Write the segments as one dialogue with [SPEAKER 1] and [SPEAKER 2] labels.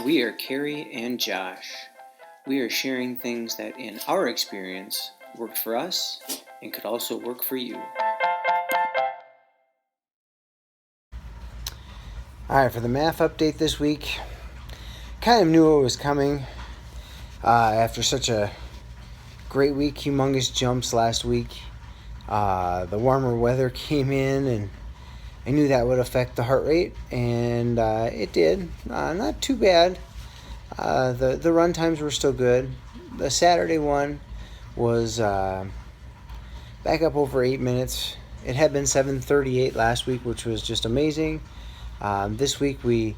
[SPEAKER 1] We are Carrie and Josh. We are sharing things that, in our experience, worked for us and could also work for you.
[SPEAKER 2] Alright, for the MAF update this week, kind of knew it was coming after such a great week, humongous jumps last week. The warmer weather came in, and I knew that would affect the heart rate, and it did. Not too bad. The run times were still good. The Saturday one was back up over 8 minutes. It had been 7:38 last week, which was just amazing. This week we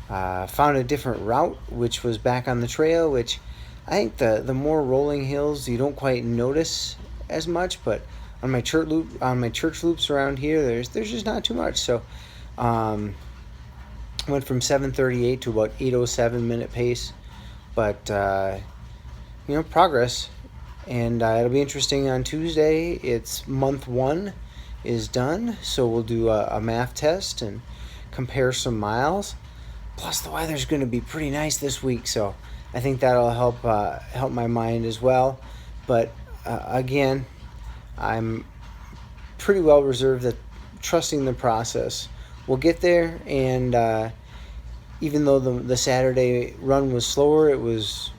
[SPEAKER 2] found a different route, which was back on the trail, which I think the more rolling hills you don't quite notice as much, but on my church loops around here, there's just not too much. So went from 7:38 to about 8:07 minute pace, but progress. And it'll be interesting on Tuesday. It's month 1 is done, so we'll do a MAF test and compare some miles. Plus the weather's going to be pretty nice this week, so I think that'll help my mind as well. But again, I'm pretty well reserved that trusting the process. We'll get there, and even though the Saturday run was slower, it was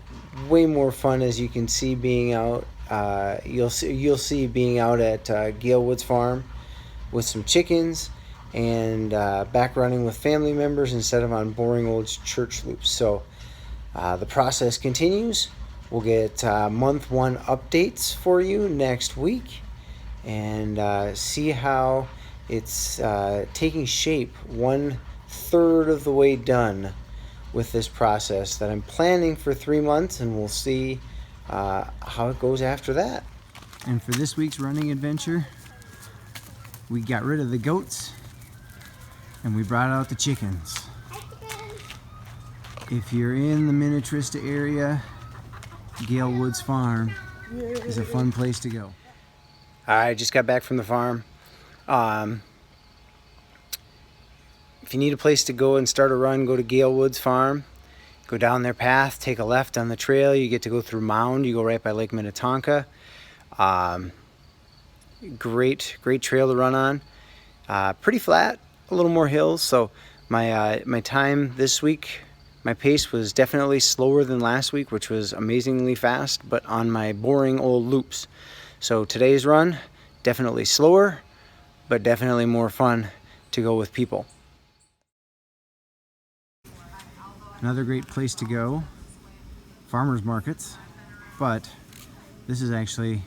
[SPEAKER 2] way more fun, as you can see being out. You'll see being out at Gale Woods Farm with some chickens, and back running with family members instead of on boring old church loops. So the process continues. We'll get month 1 updates for you next week, and see how it's taking shape. 1/3 of the way done with this process that I'm planning for 3 months, and we'll see how it goes after that. And for this week's running adventure, we got rid of the goats and we brought out the chickens. If you're in the Minnetrista area, Gale Woods Farm is a fun place to go. I just got back from the farm. If you need a place to go and start a run, go to Gale Woods Farm. Go down their path, take a left on the trail. You get to go through Mound. You go right by Lake Minnetonka. Great trail to run on. Pretty flat, a little more hills. So my time this week, my pace was definitely slower than last week, which was amazingly fast, but on my boring old loops. So today's run, definitely slower, but definitely more fun to go with people. Another great place to go, farmers markets, but this is actually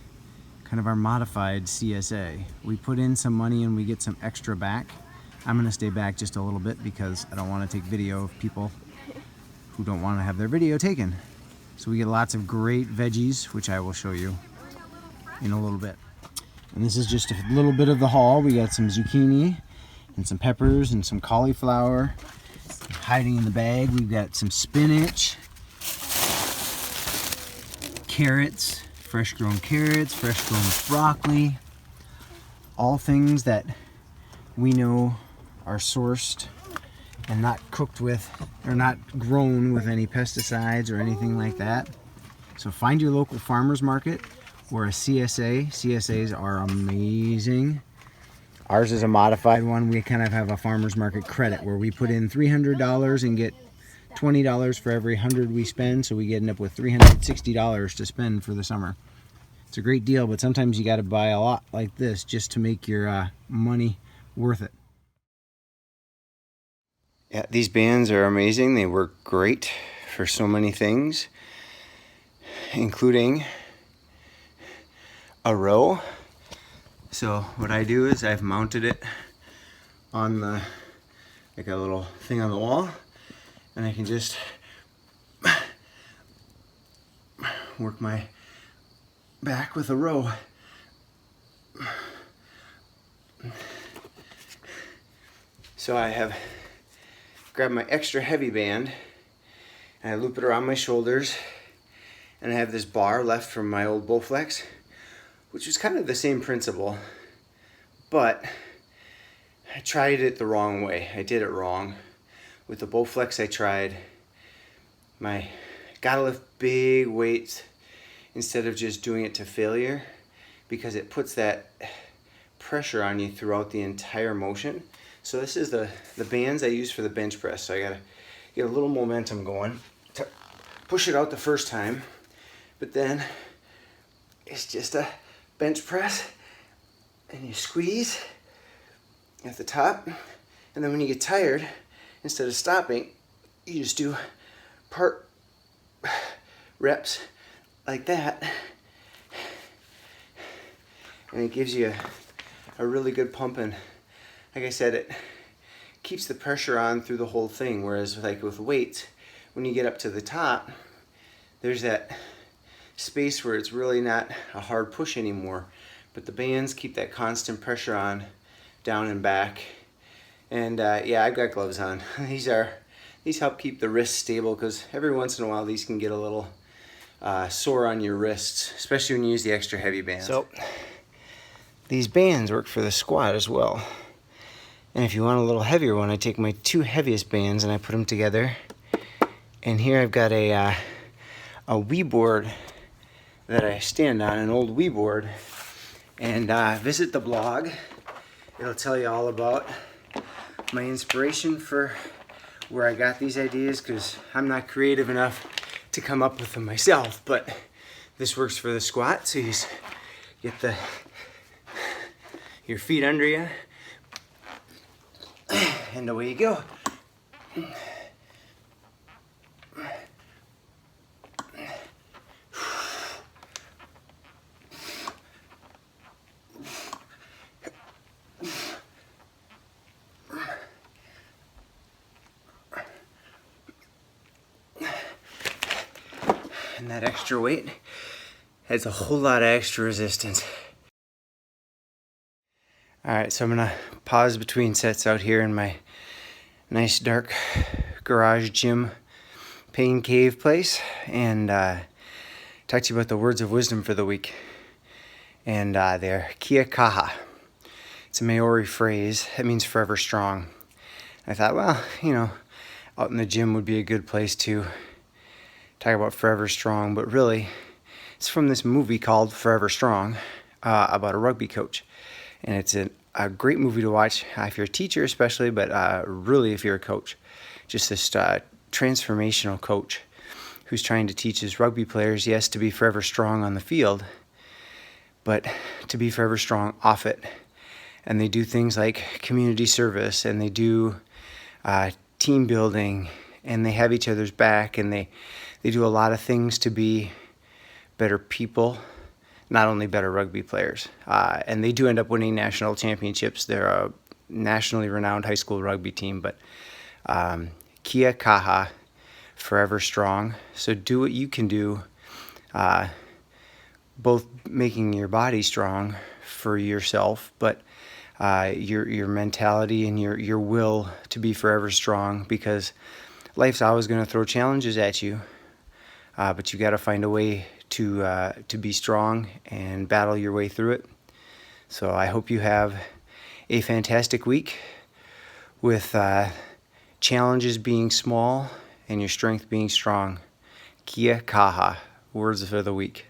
[SPEAKER 2] kind of our modified CSA. We put in some money and we get some extra back. I'm going to stay back just a little bit because I don't want to take video of people who don't want to have their video taken. So we get lots of great veggies, which I will show you in a little bit. And this is just a little bit of the haul. We got some zucchini and some peppers and some cauliflower. Hiding in the bag, we've got some spinach, carrots, fresh grown broccoli, all things that we know are sourced and not cooked with, or not grown with any pesticides or anything like that. So find your local farmer's market or a CSA. CSAs are amazing. Ours is a modified one. We kind of have a farmer's market credit where we put in $300 and get $20 for every 100 we spend, so we end up with $360 to spend for the summer. It's a great deal, but sometimes you got to buy a lot like this just to make your money worth it. Yeah, these bands are amazing. They work great for so many things, including a row. So what I do is I've mounted it on like a little thing on the wall, and I can just work my back with a row. So I have grabbed my extra heavy band and I loop it around my shoulders, and I have this bar left from my old Bowflex, which is kind of the same principle, but I tried it the wrong way. I did it wrong. With the Bowflex, I tried gotta lift big weights instead of just doing it to failure, because it puts that pressure on you throughout the entire motion. So this is the bands I use for the bench press. So I gotta get a little momentum going to push it out the first time, but then it's just a bench press and you squeeze at the top, and then when you get tired, instead of stopping, you just do part reps like that, and it gives you a really good pump. And like I said, it keeps the pressure on through the whole thing, whereas like with weights, when you get up to the top, there's that space where it's really not a hard push anymore, but the bands keep that constant pressure on down and back. And yeah, I've got gloves on. These help keep the wrists stable, because every once in a while these can get a little sore on your wrists, especially when you use the extra heavy bands. So these bands work for the squat as well. And if you want a little heavier one, I take my 2 heaviest bands and I put them together. And here I've got a Wii board that I stand on, an old Wii board. And visit the blog. It'll tell you all about my inspiration for where I got these ideas, because I'm not creative enough to come up with them myself, but this works for the squat. So you just get your feet under you, and away you go. And that extra weight has a whole lot of extra resistance. Alright, so I'm gonna pause between sets out here in my nice dark garage gym pain cave place, and talk to you about the words of wisdom for the week. And they're Kia Kaha. It's a Maori phrase. It means forever strong. I thought, well, out in the gym would be a good place to talk about forever strong, but really it's from this movie called Forever Strong, about a rugby coach. And it's a great movie to watch if you're a teacher especially, but really if you're a coach. Just this transformational coach who's trying to teach his rugby players, yes, to be forever strong on the field, but to be forever strong off it. And they do things like community service, and they do team building, and they have each other's back, and they do a lot of things to be better people, not only better rugby players. And they do end up winning national championships. They're a nationally renowned high school rugby team, but Kia Kaha, forever strong. So do what you can do, both making your body strong for yourself, but your mentality and your will to be forever strong, because life's always going to throw challenges at you. But you got to find a way to be strong and battle your way through it. So I hope you have a fantastic week with challenges being small and your strength being strong. Kia Kaha, words for the week.